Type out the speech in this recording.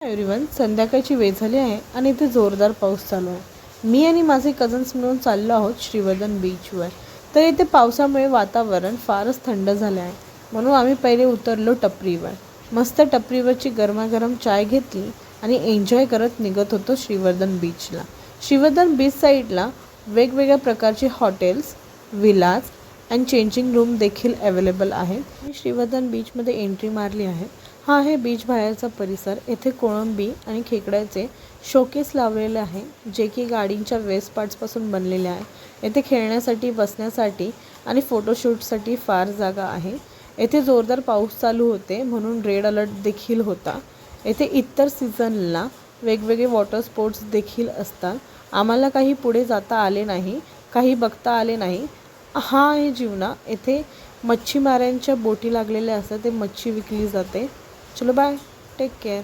Everyone, संध्याकाळची वेळ झाली आहे आणि इथे जोरदार पाऊस चालू आहे। मी आणि माझे कझन्स मिळून चाललो आहोत श्रीवर्धन बीचवर। तर इथे पावसामुळे वातावरण फारच थंड झाले आहे, म्हणून आम्ही पहिले उतरलो टपरीवर। मस्त टपरीवरची गरमागरम चाय घेतली आणि एन्जॉय करत निघत होतो श्रीवर्धन बीचला। श्रीवर्धन बीच साईडला वेगवेगळ्या प्रकारचे hotels, villas and changing room देखील अवेलेबल आहेत। मी श्रीवर्धन बीचमध्ये एंट्री मारली आहे। हा आहे बीच बाहेरचा परिसर। येथे कोळंबी आणि खेकड्याचे शोकेस लावलेले आहे, जे की गाडींच्या वेस्ट पार्ट्सपासून बनलेले आहे। येथे खेळण्यासाठी, बसण्यासाठी आणि फोटोशूटसाठी फार जागा आहे। येथे जोरदार पाऊस चालू होते, म्हणून रेड अलर्ट देखील होता। येथे इतर सीझनला वेगवेगळे वॉटर स्पोर्ट्स देखील असतात। आम्हाला काही पुढे जाता आले नाही, काही बघता आले नाही। हा आहे जीवना। येथे मच्छीमारांच्या बोटी लागलेल्या असतात, ते मच्छी विकली जाते। चलो बाय, टेक केअर।